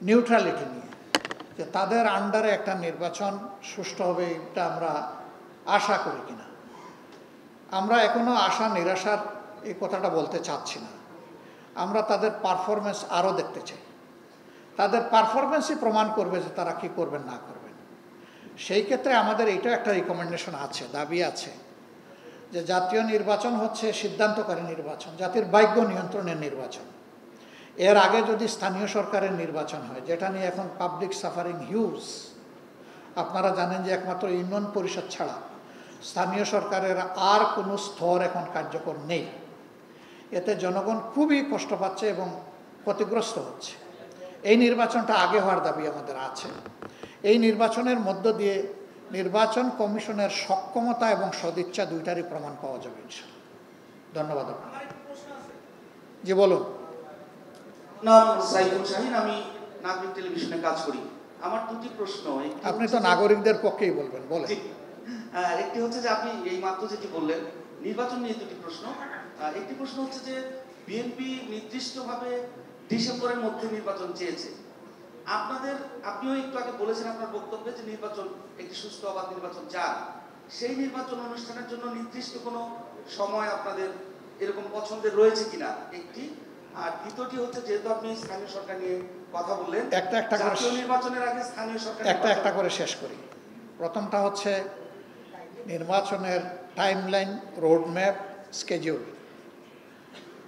Neutrality নিয়ে, যে তাদের আন্ডারে একটা নির্বাচন সুষ্ঠু হবে এটা আমরা আশা করি কিনা। আমরা এখনো আশা নিরাশার এই কথাটা বলতে চাচ্ছি না, আমরা তাদের পারফরমেন্স আরও দেখতে চাই। তাদের পারফরমেন্সই প্রমাণ করবে যে তারা কি করবেন না করবেন। সেই ক্ষেত্রে আমাদের এইটাও একটা রিকমেন্ডেশন আছে, দাবি আছে, যে জাতীয় নির্বাচন হচ্ছে সিদ্ধান্তকারী নির্বাচন, জাতির ভাগ্য নিয়ন্ত্রণের নির্বাচন। এর আগে যদি স্থানীয় সরকারের নির্বাচন হয়, যেটা নিয়ে এখন পাবলিক সাফারিং হিউজ, আপনারা জানেন যে একমাত্র ইউনিয়ন পরিষদ ছাড়া স্থানীয় সরকারের আর কোনো স্তর এখন কার্যকর নেই। এতে জনগণ খুবই কষ্ট পাচ্ছে এবং ক্ষতিগ্রস্ত হচ্ছে। এই নির্বাচনটা আগে হওয়ার দাবি আমাদের আছে। এই নির্বাচনের মধ্য দিয়ে নির্বাচন কমিশনের সক্ষমতা এবং সদিচ্ছা দুইটারই প্রমাণ পাওয়া যাবে ইনশাআল্লাহ। ধন্যবাদ। জি বলুন। নাম সাইফুল শাহিন, আমি নাগরিক টেলিভিশনে কাজ করি। আমার দুটি প্রশ্ন। আপনি তো নাগরিকদের পক্ষেই বলবেন, বলেন। একটি হচ্ছে যে আপনি এই মাত্র যেটি বললেন নির্বাচন নিয়ে দুটি প্রশ্ন। একটি প্রশ্ন হচ্ছে যে বিএনপি নির্দিষ্টভাবে ডিসেম্বরের মধ্যে নির্বাচন চেয়েছে। আপনিও একটু আগে বলেছেন আপনার বক্তব্যে যে নির্বাচন একটি সুষ্ঠু অবাধ নির্বাচন চান। সেই নির্বাচন অনুষ্ঠানের জন্য নির্দিষ্ট কোনো সময় আপনাদের এরকম পছন্দের রয়েছে কিনা একটি। আর দ্বিতীয়টি হচ্ছে, যেহেতু আপনি স্থানীয় সরকার নিয়ে কথা বললেন, জাতীয় নির্বাচনের আগে স্থানীয় সরকার একটা করে শেষ করি। প্রথমটা হচ্ছে নির্বাচনের টাইমলাইন, রোডম্যাপ, স্কেডিউল।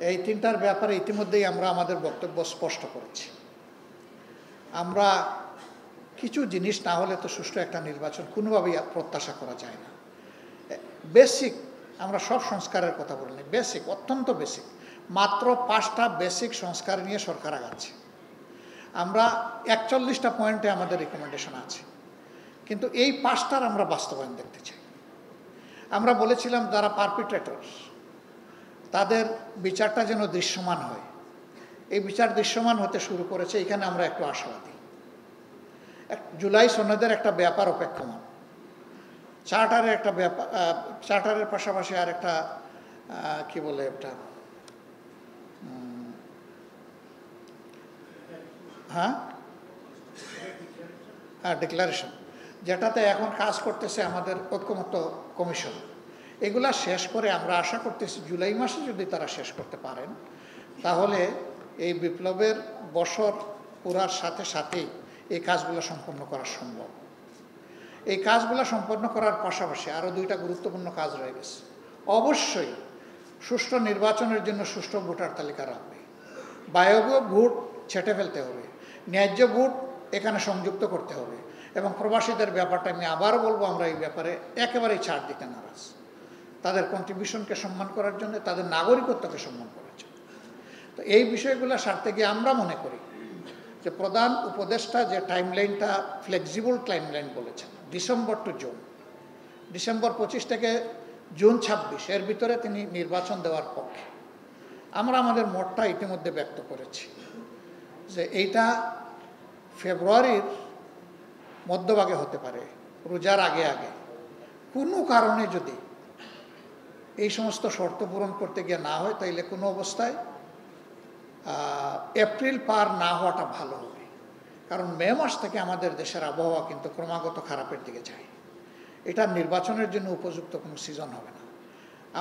এই তিনটার ব্যাপারে ইতিমধ্যেই আমরা আমাদের বক্তব্য স্পষ্ট করেছি। আমরা কিছু জিনিস না হলে তো সুষ্ঠু একটা নির্বাচন কোনোভাবেই প্রত্যাশা করা যায় না। বেসিক, আমরা সব সংস্কারের কথা বলিনি, বেসিক, অত্যন্ত বেসিক, মাত্র 5টা বেসিক সংস্কার নিয়ে সরকার আগাচ্ছে। আমরা 41টা পয়েন্টে আমাদের রিকমেন্ডেশন আছে, কিন্তু এই 5টার আমরা বাস্তবায়ন দেখতে চাই। আমরা বলেছিলাম যারা পারপিট্রেটরস তাদের বিচারটা যেন দৃশ্যমান হয়। এই বিচার দৃশ্যমান হতে শুরু করেছে, এখানে আমরা একটু আশাবাদী। জুলাই সনদের একটা ব্যাপার অপেক্ষমান, চার্টারের একটা ব্যাপার, চার্টারের পাশাপাশি আর একটা কি বলে একটা ডিক্লারেশন, যেটাতে এখন কাজ করতেছে আমাদের ঐক্যমত্য কমিশন। এগুলা শেষ করে আমরা আশা করতেছি জুলাই মাসে যদি তারা শেষ করতে পারেন, তাহলে এই বিপ্লবের বছর পুরার সাথে সাথেই এই কাজগুলো সম্পন্ন করা সম্ভব। এই কাজগুলো সম্পন্ন করার পাশাপাশি আরও 2টা গুরুত্বপূর্ণ কাজ রয়ে গেছে। অবশ্যই সুষ্ঠু নির্বাচনের জন্য সুষ্ঠু ভোটার তালিকা রাখবে, বায়বীয় ভোট ছেঁটে ফেলতে হবে, ন্যায্য ভোট এখানে সংযুক্ত করতে হবে, এবং প্রবাসীদের ব্যাপারটা আমি আবারও বলবো, আমরা এই ব্যাপারে একেবারেই ছাড় দিতে নারাজ। তাদের কন্ট্রিবিউশনকে সম্মান করার জন্য, তাদের নাগরিকত্বকে সম্মান করার জন্য। তো এই বিষয়গুলো সারতে গিয়ে আমরা মনে করি যে প্রধান উপদেষ্টা যে টাইমলাইনটা ফ্লেক্সিবল টাইমলাইন বলেছেন, ডিসেম্বর টু জুন, ডিসেম্বর 25 থেকে জুন 26, এর ভিতরে তিনি নির্বাচন দেওয়ার পক্ষে। আমরা আমাদের মতটা ইতিমধ্যে ব্যক্ত করেছি যে এইটা ফেব্রুয়ারির মধ্যভাগে হতে পারে, রোজার আগে আগে। কোনো কারণে যদি এই সমস্ত শর্ত পূরণ করতে গিয়ে না হয়, তাইলে কোনো অবস্থায় এপ্রিল পার না হওয়াটা ভালো হবে। কারণ মে মাস থেকে আমাদের দেশের আবহাওয়া কিন্তু ক্রমাগত খারাপের দিকে যায়। এটা নির্বাচনের জন্য উপযুক্ত কোনো সিজন হবে না।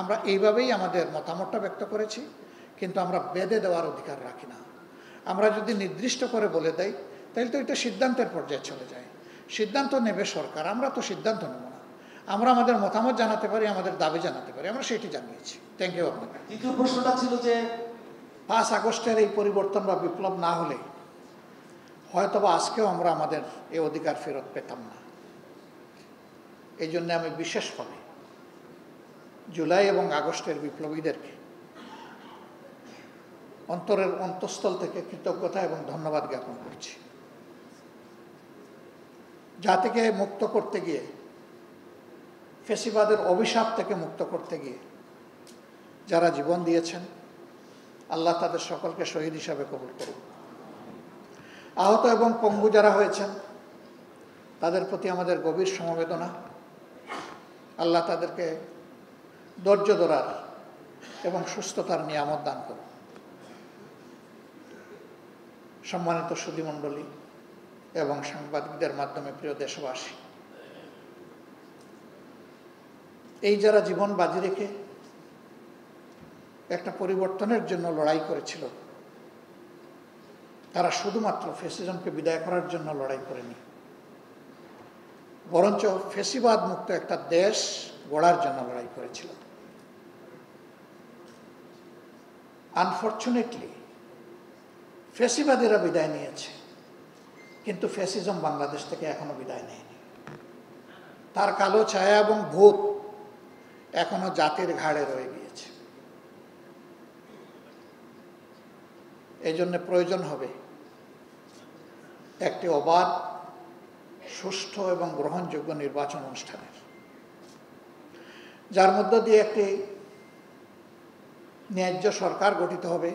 আমরা এইভাবেই আমাদের মতামতটা ব্যক্ত করেছি, কিন্তু আমরা বেঁধে দেওয়ার অধিকার রাখি না। আমরা যদি নির্দিষ্ট করে বলে দেই, তাহলে তো এটা সিদ্ধান্তের পর্যায়ে চলে যায়। সিদ্ধান্ত নেবে সরকার, আমরা তো সিদ্ধান্ত নেব না। আমরা আমাদের মতামত জানাতে পারি, আমাদের দাবি জানাতে পারি, আমরা সেটি জানিয়েছি। থ্যাংক ইউ আপনাকে। দ্বিতীয় প্রশ্নটা ছিল যে 5 আগস্টের এই পরিবর্তন বা বিপ্লব না হলে হয়তোবা আজকেও আমরা আমাদের এই অধিকার ফেরত পেতাম না। এই জন্য আমি বিশেষভাবে জুলাই এবং আগস্টের বিপ্লবীদেরকে অন্তরের অন্তঃস্থল থেকে কৃতজ্ঞতা এবং ধন্যবাদ জ্ঞাপন করছি। জাতিকে মুক্ত করতে গিয়ে, ফ্যাসিবাদের অভিশাপ থেকে মুক্ত করতে গিয়ে যারা জীবন দিয়েছেন, আল্লাহ তাদের সকলকে শহীদ হিসাবে কবুল করুন। আহত এবং পঙ্গু যারা হয়েছেন, তাদের প্রতি আমাদের গভীর সমবেদনা। আল্লাহ তাদেরকে ধৈর্য ধরার এবং সুস্থতার নিয়ামত দান করুন। সম্মানিত সুধীমণ্ডলী এবং সাংবাদিকদের মাধ্যমে প্রিয় দেশবাসী, এই যারা জীবন বাজি রেখে একটা পরিবর্তনের জন্য লড়াই করেছিল, তারা শুধুমাত্র ফ্যাসিজমকে বিদায় করার জন্য লড়াই করেনি, বরঞ্চ ফ্যাসিবাদ মুক্ত একটা দেশ গড়ার জন্য লড়াই করেছিল। আনফরচুনেটলি ফ্যাসিবাদীরা বিদায় নিয়েছে, কিন্তু ফ্যাসিজম বাংলাদেশ থেকে এখনো বিদায় নেয়নি। তার কালো ছায়া এবং ভূত এখনো জাতির ঘাড়ে রয়ে গিয়েছে। এই জন্য প্রয়োজন হবে একটি অবাধ, সুষ্ঠু এবং গ্রহণযোগ্য নির্বাচন অনুষ্ঠানের, যার মধ্য দিয়ে একটি ন্যায্য সরকার গঠিত হবে,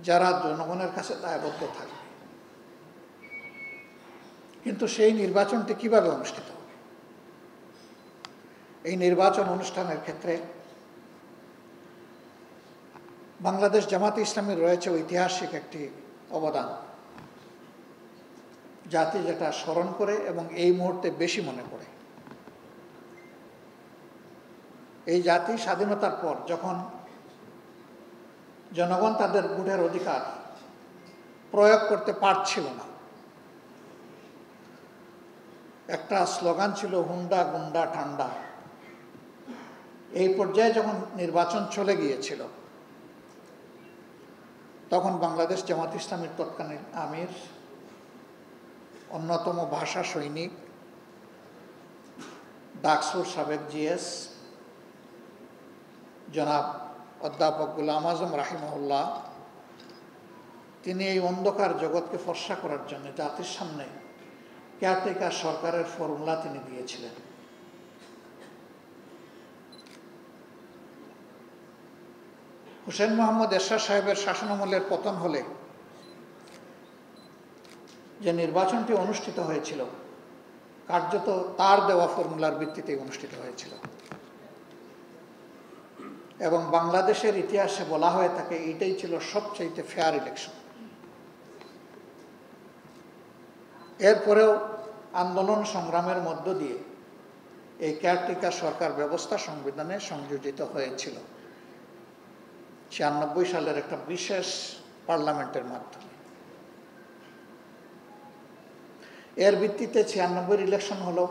যারা জনগণের কাছে দায়বদ্ধ থাকবে। কিন্তু সেই নির্বাচনটি কিভাবে অনুষ্ঠিত হবে? এই নির্বাচন অনুষ্ঠানের ক্ষেত্রে বাংলাদেশ জামাতে ইসলামীর রয়েছে ঐতিহাসিক একটি অবদান, জাতি যেটা স্মরণ করে এবং এই মুহূর্তে বেশি মনে পড়ে। এই জাতি স্বাধীনতার পর যখন জনগণ তাদের ভোটের অধিকার প্রয়োগ করতে পারছিল না, একটা স্লোগান ছিল হুন্ডা গুন্ডা ঠান্ডা। এই পর্যায়ে যখন নির্বাচন চলে গিয়েছিল, তখন বাংলাদেশ জামাত ইসলামীর তৎকালীন আমির, অন্যতম ভাষা সৈনিক, ডাকসুর সাবেক জিএস জনাব অধ্যাপক গোলাম আজম রাহিমাহুল্লাহ, তিনি এই অন্ধকার জগৎকে ফর্সা করার জন্য জাতির সামনে কেয়ারটেকার সরকারের ফর্মুলা তিনি দিয়েছিলেন। হুসেন মোহাম্মদ এরশাদ সাহেবের শাসনামলের পতন হলে যে নির্বাচনটি অনুষ্ঠিত হয়েছিল, কার্যত তার দেওয়া ফর্মুলার ভিত্তিতে অনুষ্ঠিত হয়েছিল। এবং বাংলাদেশের ইতিহাসে বলা হয়ে থাকে এটাই ছিল সবচেয়ে ফেয়ার ইলেকশন। এরপরেও আন্দোলন সংগ্রামের মধ্য দিয়ে এই কেয়ারটেকার সরকার ব্যবস্থা সংবিধানে সংযোজিত হয়েছিল 96 সালের একটা বিশেষ পার্লামেন্টের মাধ্যমে। এর ভিত্তিতে 96 ইলেকশন হলো,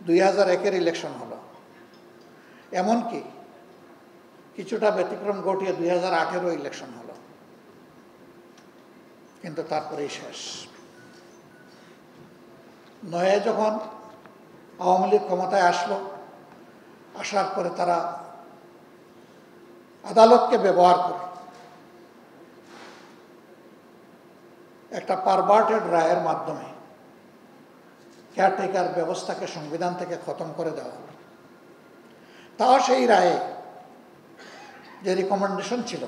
2001 ইলেকশন হলো, এমনকি কিছুটা ব্যতিক্রম ঘটিয়ে 2018 ইলেকশন হলো, কিন্তু তারপরেই শেষ। 9 যখন আওয়ামী লীগ ক্ষমতায় আসলো, আসার পরে তারা আদালতকে ব্যবহার করে একটা পারভার্টেড রায়ের মাধ্যমে কেয়ারটেকার ব্যবস্থাকে সংবিধান থেকে খতম করে দেওয়া হলো। তাও সেই রায়ে যে রিকমেন্ডেশন ছিল,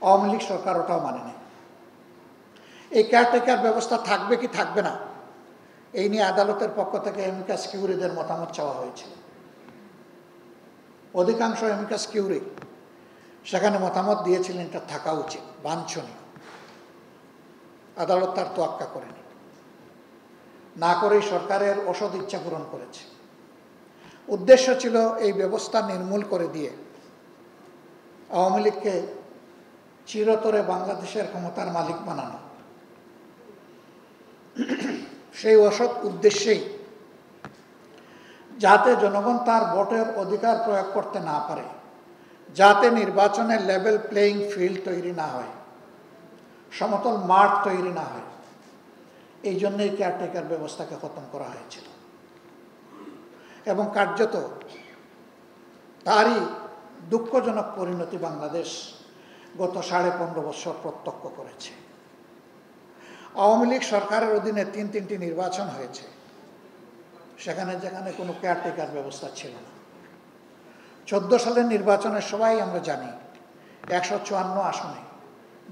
আওয়ামী লীগ সরকার ওটাও মানেনি। এই কেয়ারটেকার ব্যবস্থা থাকবে কি থাকবে না, এই নিয়ে আদালতের পক্ষ থেকে এমিকাস কিউরিদের মতামত চাওয়া হয়েছিল। অধিকাংশ এমিকাস কিউরি সেখানে মতামত দিয়েছিলেন এটা থাকা উচিত, বাঞ্ছনীয়। আদালত তার তোয়াক্কা করেনি, না করেই সরকারের অসৎ ইচ্ছা পূরণ করেছে। উদ্দেশ্য ছিল এই ব্যবস্থা নির্মূল করে দিয়ে আওয়ামী লীগকে চিরতরে বাংলাদেশের ক্ষমতার মালিক বানানো। সেই অসৎ উদ্দেশ্যেই, যাতে জনগণ তার ভোটের অধিকার প্রয়োগ করতে না পারে, যাতে নির্বাচনের লেভেল প্লেয়িং ফিল্ড তৈরি না হয়, সমতল মাঠ তৈরি না হয়, এই জন্যই কেয়ারটেকার ব্যবস্থাকে খতম করা হয়েছিল। এবং কার্যত তারই দুঃখজনক পরিণতি বাংলাদেশ গত 15.5 বছর প্রত্যক্ষ করেছে। আওয়ামী লীগ সরকারের অধীনে 3টি নির্বাচন হয়েছে, সেখানে যেখানে কোনো কেয়ারটেকার ব্যবস্থা ছিল না। 14 সালের নির্বাচনের সবাই আমরা জানি 154 আসনে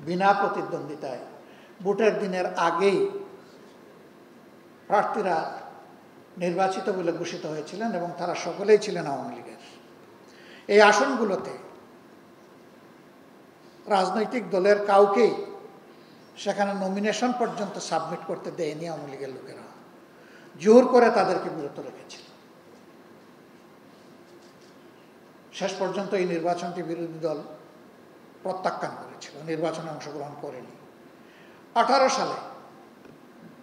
বিনা প্রতিদ্বন্দ্বিতায় ভোটের দিনের আগেই প্রার্থীরা নির্বাচিত বলে ঘোষিত হয়েছিলেন এবং তারা সকলেই ছিলেন আওয়ামী লীগের। এই আসনগুলোতে রাজনৈতিক দলের কাউকেই সেখানে নমিনেশন পর্যন্ত সাবমিট করতে দেয়নি আওয়ামী লীগের লোকেরা, জোর করে তাদেরকে বিরত রেখেছিল। শেষ পর্যন্ত এই নির্বাচনটি বিরোধী দল প্রত্যাখ্যান করেছিল, নির্বাচনে অংশগ্রহণ করেনি। 18 সালে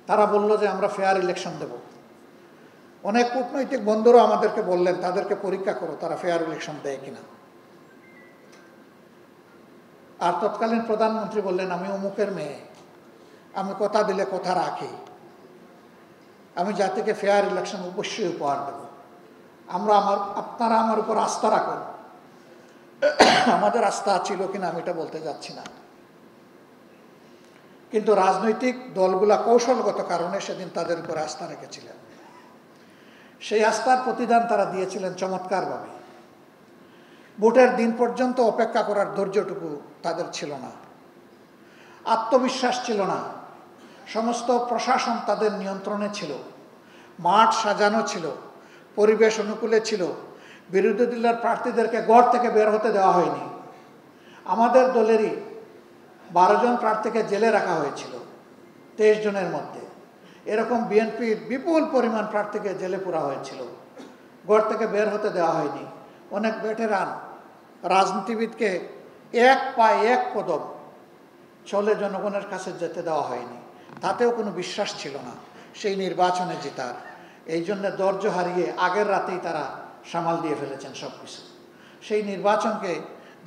তারা বলল যে আমরা ফেয়ার ইলেকশন দেব। অনেক কূটনৈতিক বন্ধুরা আমাদেরকে বললেন তাদেরকে পরীক্ষা করো তারা ফেয়ার ইলেকশন দেয় কিনা। আর তৎকালীন প্রধানমন্ত্রী বললেন আমি অমুকের মেয়ে, আমি কথা দিলে কথা রাখি, আমি জাতিকে ফেয়ার ইলেকশন অবশ্যই উপহার দেব, আপনারা আমার উপর আস্থা রাখুন। আমাদের আস্থা ছিল কিনা আমি এটা বলতে যাচ্ছি না, কিন্তু রাজনৈতিক দলগুলা কৌশলগত কারণে সেদিন তাদের উপর আস্থা রেখেছিলেন। সেই আস্থার প্রতিদান তারা দিয়েছিলেন চমৎকারভাবে। ভোটের দিন পর্যন্ত অপেক্ষা করার ধৈর্যটুকু তাদের ছিল না, আত্মবিশ্বাস ছিল না। সমস্ত প্রশাসন তাদের নিয়ন্ত্রণে ছিল, মাঠ সাজানো ছিল, পরিবেশ অনুকূলে ছিল। বিরোধী দলের প্রার্থীদেরকে গড় থেকে বের হতে দেওয়া হয়নি। আমাদের দলেরই 12 জন প্রার্থীকে জেলে রাখা হয়েছিল 23 জনের মধ্যে। এরকম বিএনপির বিপুল পরিমাণ প্রার্থীকে জেলে পুরা হয়েছিল, গড় থেকে বের হতে দেওয়া হয়নি। অনেক ভেটেরান রাজনীতিবিদকে এক পায়ে এক কদম চলে জনগণের কাছে যেতে দেওয়া হয়নি। তাতেও কোনো বিশ্বাস ছিল না সেই নির্বাচনে জেতার। এই জন্য ধৈর্য হারিয়ে আগের রাতেই তারা সামাল দিয়ে ফেলেছেন সব কিছু। সেই নির্বাচনকে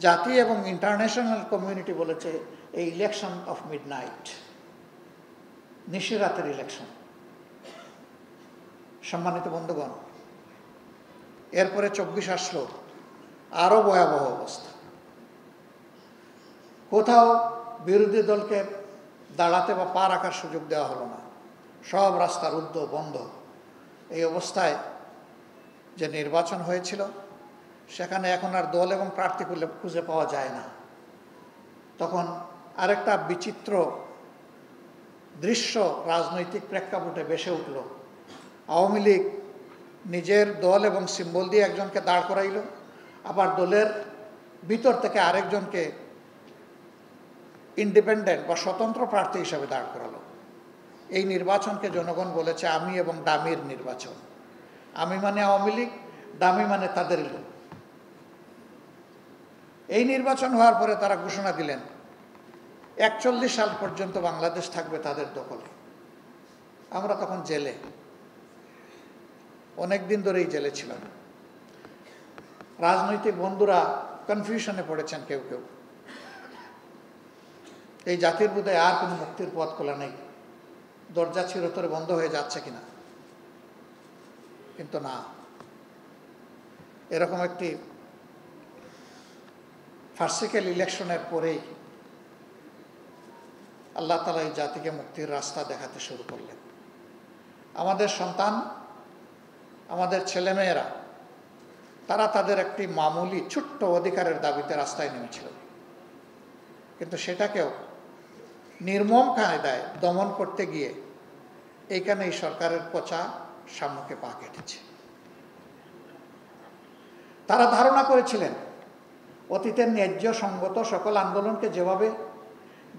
জাতি এবং ইন্টারন্যাশনাল কমিউনিটি বলেছে এই ইলেকশন অফ মিডনাইট, নিশিরাতের ইলেকশন। সম্মানিত বন্ধুগণ, এরপরে 24 আসলো, আরো ভয়াবহ অবস্থা। কোথাও বিরোধী দলকে দাঁড়াতে বা পা রাখার সুযোগ দেওয়া হলো না, সব রাস্তা রুদ্ধ বন্ধ। এই অবস্থায় যে নির্বাচন হয়েছিল সেখানে এখন আর দল এবং প্রার্থী খুঁজে পাওয়া যায় না। তখন আরেকটা বিচিত্র দৃশ্য রাজনৈতিক প্রেক্ষাপটে ভেসে উঠল। আওয়ামী লীগ নিজের দল এবং সিম্বল দিয়ে একজনকে দাঁড় করাইল, আবার দলের ভিতর থেকে আরেকজনকে ইন্ডিপেন্ডেন্ট বা স্বতন্ত্র প্রার্থী হিসাবে দাঁড় করালো। এই নির্বাচনকে জনগণ বলেছে আমি এবং ডামির নির্বাচন। আমি মানে আওয়ামী লীগ, ডামি মানে তাদের লোক। এই নির্বাচন হওয়ার পরে তারা ঘোষণা দিলেন 41 সাল পর্যন্ত বাংলাদেশ থাকবে তাদের দখলে। আমরা তখন জেলে, অনেক দিন ধরেই জেলে ছিলাম। রাজনৈতিক বন্ধুরা কনফিউশনে পড়েছেন কেউ কেউ, এই জাতির বোধহয় আর কোনো মুক্তির পথ খোলা নেই, দরজা চিরতরে বন্ধ হয়ে যাচ্ছে কিনা। কিন্তু না, এরকম একটি ফার্সিক্যাল ইলেকশনের পরেই আল্লাহ তাআলা এই জাতিকে মুক্তির রাস্তা দেখাতে শুরু করলেন। আমাদের সন্তান, আমাদের ছেলেমেয়েরা তারা তাদের একটি মামুলি ছোট্ট অধিকারের দাবিতে রাস্তায় নেমেছিল, কিন্তু সেটাকেও নির্মম কায়দায় দমন করতে গিয়ে এইখানে এই সরকারের পচা সাম্যকে পা কেটেছে। তারা ধারণা করেছিলেন অতীতের ন্যায্য সঙ্গত সকল আন্দোলনকে যেভাবে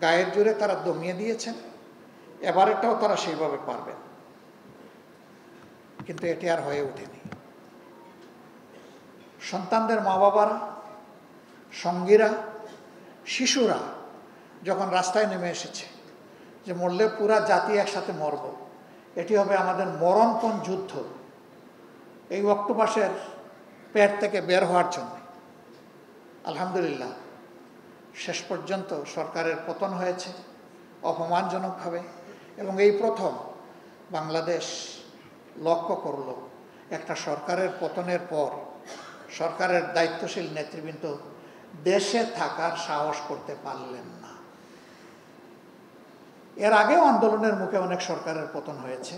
গায়ের জোরে তারা দমিয়ে দিয়েছেন, এবারেরটাও তারা সেইভাবে পারবেন, কিন্তু এটি আর হয়ে ওঠেনি। সন্তানদের মা বাবারা, সঙ্গীরা, শিশুরা যখন রাস্তায় নেমে এসেছে যে মরলে পুরা জাতি একসাথে মরব, এটি হবে আমাদের মরণপণ যুদ্ধ এই অক্টোপাসের পেট থেকে বের হওয়ার জন্য, আলহামদুলিল্লাহ শেষ পর্যন্ত সরকারের পতন হয়েছে অপমানজনকভাবে। এবং এই প্রথম বাংলাদেশ লক্ষ্য করল একটা সরকারের পতনের পর সরকারের দায়িত্বশীল নেতৃবৃন্দ দেশে থাকার সাহস করতে পারলেন না। এর আগেও আন্দোলনের মুখে অনেক সরকারের পতন হয়েছে,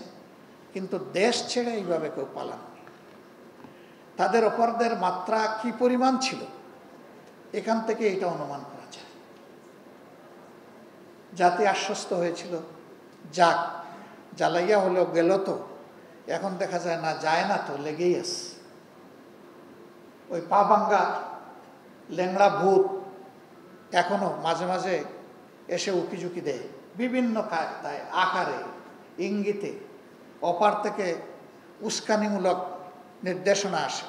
কিন্তু দেশ ছেড়ে এইভাবে কেউ পালাননি। তাদের অপরাধের মাত্রা কি পরিমাণ ছিল এখান থেকে এটা অনুমান করা যায়। জাতি আশ্বস্ত হয়েছিল, যাক জ্বালাইয়া হলেও গেল তো, এখন দেখা যায় না, যায় না তো, লেগেই আছে। ওই পা ভাঙ্গা ল্যাংড়া ভূত এখনো মাঝে মাঝে এসে উকিঝুঁকি দেয়, বিভিন্ন আকারে ইঙ্গিতে অপার থেকে উস্কানিমূলক নির্দেশনা আসে।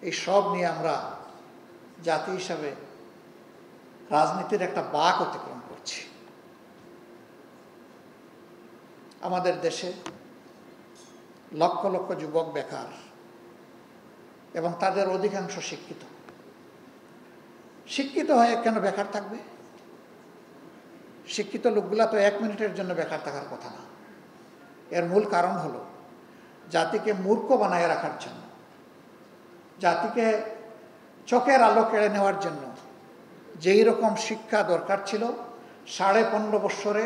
এই সব নিয়ে আমরা জাতি হিসাবে রাজনীতির একটা বাঁক অতিক্রম করছি। আমাদের দেশে লক্ষ লক্ষ যুবক বেকার এবং তাদের অধিকাংশ শিক্ষিত। শিক্ষিত হয়ে কেন বেকার থাকবে? শিক্ষিত লোকগুলা তো 1 মিনিটের জন্য বেকার থাকার কথা না। এর মূল কারণ হলো জাতিকে মূর্খ বানায় রাখার জন্য, জাতিকে চোখের আলো কেড়ে নেওয়ার জন্য যেই রকম শিক্ষা দরকার ছিল 15.5 বৎসরে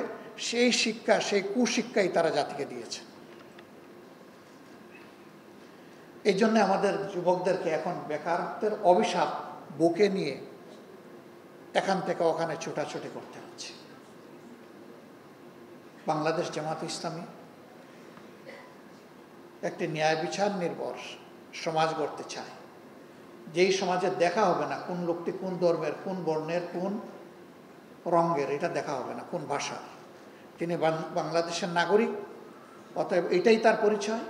সেই শিক্ষা, সেই কুশিক্ষাই তারা জাতিকে দিয়েছে। এই জন্য আমাদের যুবকদেরকে এখন বেকারত্বের অভিশাপ বুকে নিয়ে এখান থেকে ওখানে ছুটাছুটি করতে হচ্ছে। বাংলাদেশ জামাত ইসলামী একটি ন্যায় বিচার নির্ভর সমাজ গড়তে চায়, যেই সমাজে দেখা হবে না কোন লোকটি কোন ধর্মের, কোন বর্ণের, কোন রঙের, এটা দেখা হবে না, কোন ভাষার। তিনি বাংলাদেশের নাগরিক, অতএব এটাই তার পরিচয়।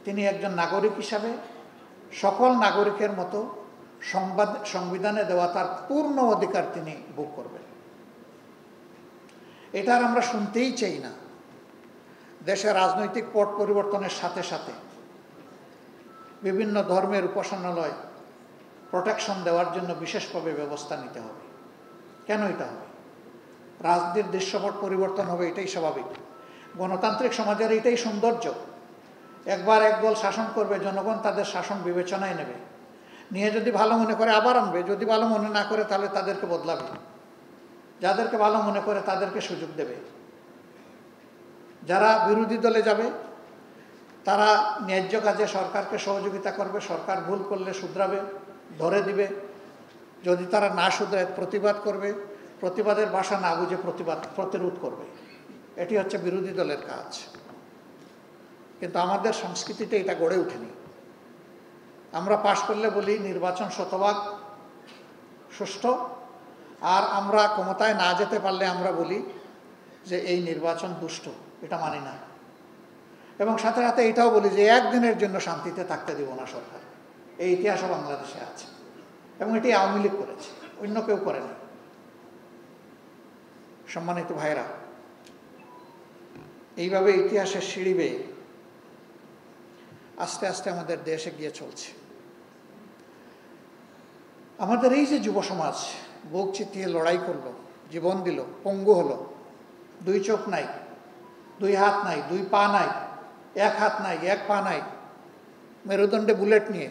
তিনি একজন নাগরিক হিসাবে সকল নাগরিকের মতো সংবিধানে দেওয়া তার পূর্ণ অধিকার তিনি ভোগ করবেন। এটা আর আমরা শুনতেই চাই না। দেশের রাজনৈতিক পট পরিবর্তনের সাথে সাথে বিভিন্ন ধর্মের উপাসনালয় প্রোটেকশন দেওয়ার জন্য বিশেষভাবে ব্যবস্থা নিতে হবে। কেন এটা হবে? রাজনীতির দৃশ্যপট পরিবর্তন হবে, এটাই স্বাভাবিক। গণতান্ত্রিক সমাজের এটাই সৌন্দর্য। একবার একদল শাসন করবে, জনগণ তাদের শাসন বিবেচনায় নেবে, নিয়ে যদি ভালো মনে করে আবার আনবে, যদি ভালো মনে না করে তাহলে তাদেরকে বদলাবে, যাদেরকে ভালো মনে করে তাদেরকে সুযোগ দেবে। যারা বিরোধী দলে যাবে তারা ন্যায্য কাজে সরকারকে সহযোগিতা করবে, সরকার ভুল করলে শুধরাবে, ধরে দিবে। যদি তারা না শুধরায় প্রতিবাদ করবে, প্রতিবাদের ভাষা না বুঝে প্রতিরোধ করবে। এটি হচ্ছে বিরোধী দলের কাজ। কিন্তু আমাদের সংস্কৃতিতে এটা গড়ে ওঠেনি। আমরা পাশ করলে বলি নির্বাচন শতভাগ সুষ্ঠু, আর আমরা ক্ষমতায় না যেতে পারলে আমরা বলি যে এই নির্বাচন দুষ্ট। এটা মানি না। এবং সাথে সাথে এটাও বলি যে একদিনের জন্য শান্তিতে থাকতে দেব না সরকার। এই ইতিহাসও বাংলাদেশে আছে এবং এটি আওয়ামী লীগ করেছে, অন্য কেউ করেনি। সম্মানিত ভাইরা, এইভাবে ইতিহাসের সিঁড়ি বেয়ে আস্তে আস্তে আমাদের দেশ এগিয়ে চলছে। আমাদের এই যে যুব সমাজ বুক চিতিয়ে লড়াই করলো, জীবন দিল, পঙ্গু হলো, 2 চোখ নাই, 2 হাত নাই, 2 পা নাই, 1 হাত নাই, 1 পা নাই, মেরুদণ্ডে বুলেট নিয়ে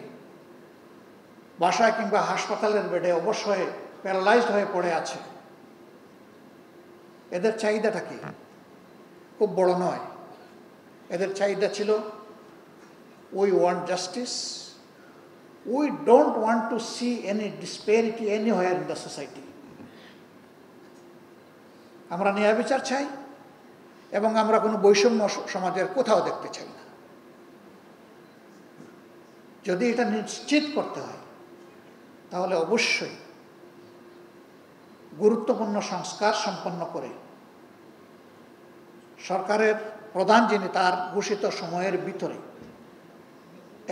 বাসায় কিংবা হাসপাতালের বেডে অবশ হয়ে প্যারালাইজড হয়ে পড়ে আছে। এদের চাহিদাটা কি? খুব বড় নয়। এদের চাহিদা ছিল we want justice, we don't want to see any disparity anywhere in the society. আমরা ন্যায় বিচার চাই এবং আমরা কোনো বৈষম্য সমাজের কোথাও দেখতে চাই না। যদি এটা নিশ্চিত করতে হয় তাহলে অবশ্যই গুরুত্বপূর্ণ সংস্কার সম্পন্ন করে সরকারের প্রধান যিনি, তার ঘোষিত সময়ের ভিতরে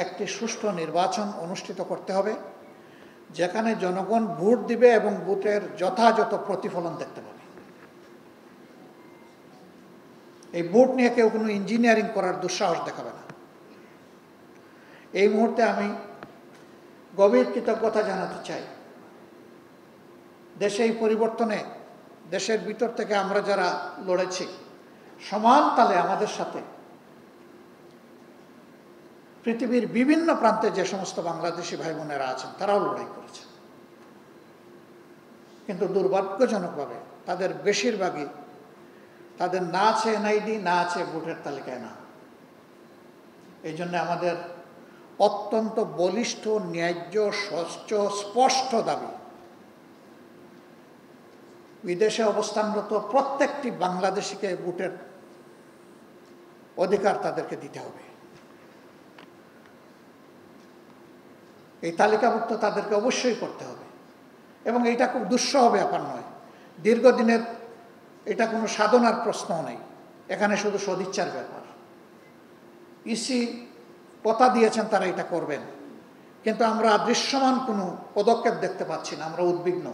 একটি সুষ্ঠু নির্বাচন অনুষ্ঠিত করতে হবে, যেখানে জনগণ ভোট দিবে এবং ভোটের যথাযথ প্রতিফলন দেখতে পাবে। এই ভোট নিয়ে কেউ কোনো ইঞ্জিনিয়ারিং করার দুঃসাহস দেখাবে না। এই মুহূর্তে আমি গভীর কৃতজ্ঞতা জানাতে চাই দেশে এই পরিবর্তনে, দেশের ভিতর থেকে আমরা যারা লড়েছি, সমান তালে আমাদের সাথে পৃথিবীর বিভিন্ন প্রান্তে যে সমস্ত বাংলাদেশি ভাই বোনেরা আছেন তারাও লড়াই করেছে। কিন্তু দুর্ভাগ্যজনকভাবে তাদের বেশিরভাগই, তাদের না আছে এনআইডি, না আছে ভোটের তালিকায় না। এই জন্য আমাদের অত্যন্ত বলিষ্ঠ, ন্যায্য, স্বচ্ছ, স্পষ্ট দাবি, বিদেশে অবস্থানরত প্রত্যেকটি বাংলাদেশিকে ভোটের অধিকার তাদেরকে দিতে হবে। এই তালিকাভুক্ত তাদেরকে অবশ্যই করতে হবে। এবং এটা খুব দুঃসহ ব্যাপার নয়, দীর্ঘদিনের এটা কোনো সাধনার প্রশ্নও নেই, এখানে শুধু সদিচ্ছার ব্যাপার। ইসি কথা দিয়েছেন তারা এটা করবেন, কিন্তু আমরা দৃশ্যমান কোনো পদক্ষেপ দেখতে পাচ্ছি না, আমরা উদ্বিগ্ন।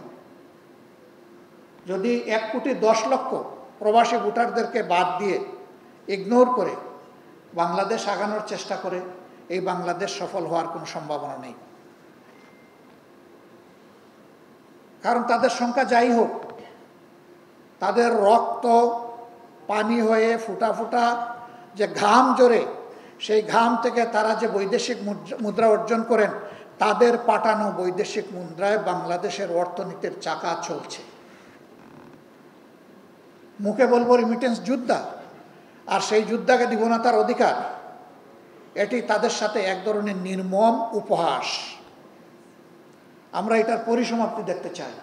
যদি 1,10,00,000 প্রবাসী ভোটারদেরকে বাদ দিয়ে ইগনোর করে বাংলাদেশ আগানোর চেষ্টা করে, এই বাংলাদেশ সফল হওয়ার কোনো সম্ভাবনা নেই। কারণ তাদের সংখ্যা যাই হোক, তাদের রক্ত পানি হয়ে ফুটা ফুটা যে ঘাম জোরে, সেই ঘাম থেকে তারা যে বৈদেশিক মুদ্রা অর্জন করেন, তাদের পাঠানো বৈদেশিক মুদ্রায় বাংলাদেশের অর্থনীতির চাকা চলছে। মুখে বলবো রিমিটেন্স যোদ্ধা, আর সেই যোদ্ধাকে দিব না তার অধিকার, এটি তাদের সাথে এক ধরনের নির্মম উপহাস। আমরা এটার পরিসমাপ্তি দেখতে চাই।